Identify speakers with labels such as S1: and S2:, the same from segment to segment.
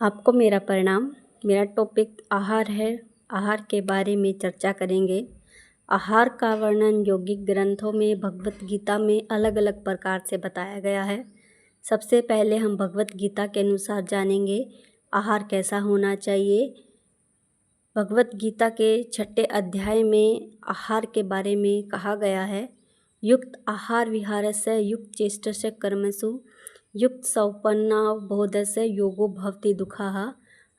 S1: आपको मेरा प्रणाम। मेरा टॉपिक आहार है। आहार के बारे में चर्चा करेंगे। आहार का वर्णन यौगिक ग्रंथों में भगवत गीता में अलग अलग प्रकार से बताया गया है। सबसे पहले हम भगवत गीता के अनुसार जानेंगे आहार कैसा होना चाहिए। भगवत गीता के 6 अध्याय में आहार के बारे में कहा गया है। युक्त आहार विहारस्य युक्त चेष्टस्य कर्मसु युक्त सौपन्नावबोधस्य योगो भवति दुःखः।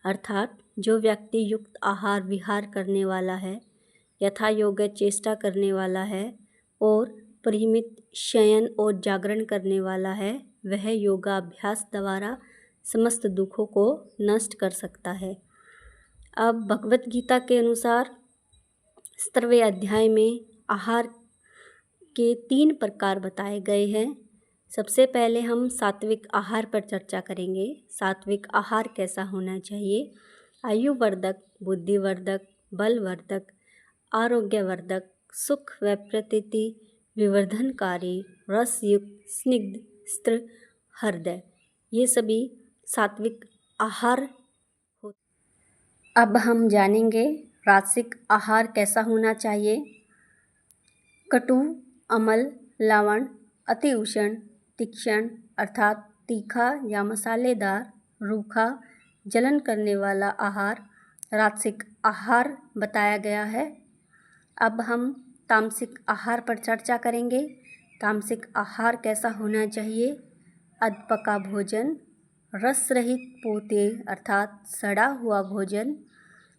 S1: अर्थात जो व्यक्ति युक्त आहार विहार करने वाला है, यथा योग्य चेष्टा करने वाला है और परिमित शयन और जागरण करने वाला है, वह योगाभ्यास द्वारा समस्त दुखों को नष्ट कर सकता है। अब भगवत गीता के अनुसार 17वें अध्याय में आहार के 3 प्रकार बताए गए हैं। सबसे पहले हम सात्विक आहार पर चर्चा करेंगे। सात्विक आहार कैसा होना चाहिए? आयुवर्धक, बुद्धिवर्धक, बलवर्धक, आरोग्यवर्धक, सुख व प्रतीति विवर्धनकारी, रसयुक्त, स्निग्ध, स्थिर, हृदय, ये सभी सात्विक आहार होते। अब हम जानेंगे रासिक आहार कैसा होना चाहिए। कटु, अम्ल, लवण, अति उष्ण, तीक्ष्ण अर्थात तीखा या मसालेदार, रूखा, जलन करने वाला आहार रासिक आहार बताया गया है। अब हम तामसिक आहार पर चर्चा करेंगे। तामसिक आहार कैसा होना चाहिए? अधपका भोजन, रस रहित पोते अर्थात सड़ा हुआ भोजन,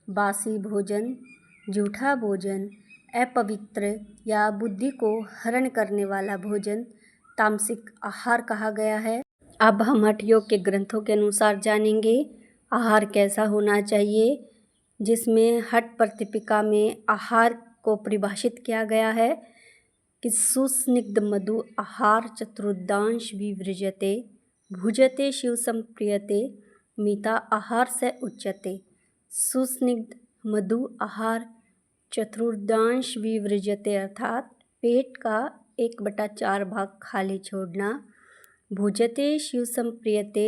S1: बासी भोजन, जूठा भोजन, अपवित्र या बुद्धि को हरण करने वाला भोजन तामसिक आहार कहा गया है। अब हम हठ योग के ग्रंथों के अनुसार जानेंगे आहार कैसा होना चाहिए, जिसमें हठ प्रतिपिका में आहार को परिभाषित किया गया है कि सुस्निग्ध मधु आहार चतुर्दांश विवृजते भुजते शिव संप्रियते मीता आहार से उच्यते। सुस्निग्ध मधु आहार चतुर्दांश विवृजते अर्थात पेट का 1/4 भाग खाली छोड़ना। भुजते शिव संप्रियते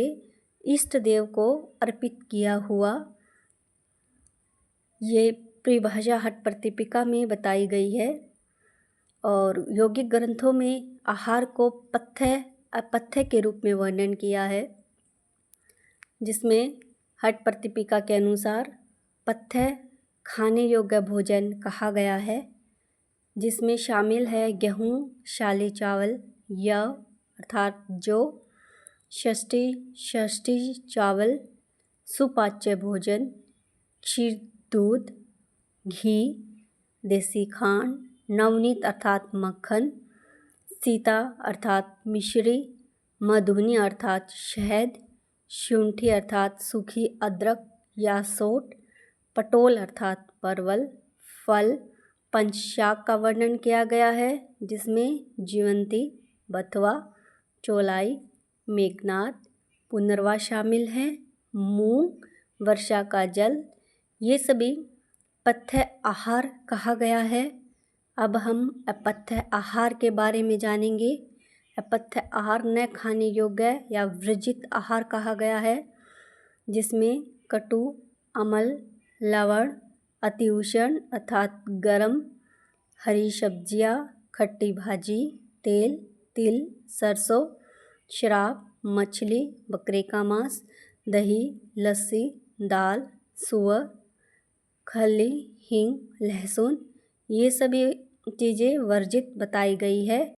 S1: इष्ट देव को अर्पित किया हुआ। ये परिभाषा हठ प्रतिपिका में बताई गई है। और यौगिक ग्रंथों में आहार को अपथ्य के रूप में वर्णन किया है, जिसमें हठ प्रतिपिका के अनुसार पथ्य खाने योग्य भोजन कहा गया है, जिसमें शामिल है गेहूँ, शाली चावल, यव अर्थात जौ, षष्ठी चावल, सुपाच्य भोजन, क्षीर दूध, घी, देसी खांड, नवनीत अर्थात मक्खन, सीता अर्थात मिश्री, मधुनी अर्थात शहद, शुंठी अर्थात सूखी अदरक या सोट, पटोल अर्थात परवल, फल, पंचशाक का वर्णन किया गया है, जिसमें जीवंती, बथुआ, चौलाई, मेघनाद, पुनर्वा शामिल हैं, मूंग, वर्षा का जल, ये सभी पथ्य आहार कहा गया है। अब हम अपथ्य आहार के बारे में जानेंगे। अपथ्य आहार न खाने योग्य या वर्जित आहार कहा गया है, जिसमें कटु, अम्ल, लवण, अति उष्ण अर्थात गरम, हरी सब्जियां, खट्टी भाजी, तेल, तिल, सरसों, शराब, मछली, बकरे का मांस, दही, लस्सी, दाल, सुअर, खली, हींग, लहसुन, ये सभी चीज़ें वर्जित बताई गई है।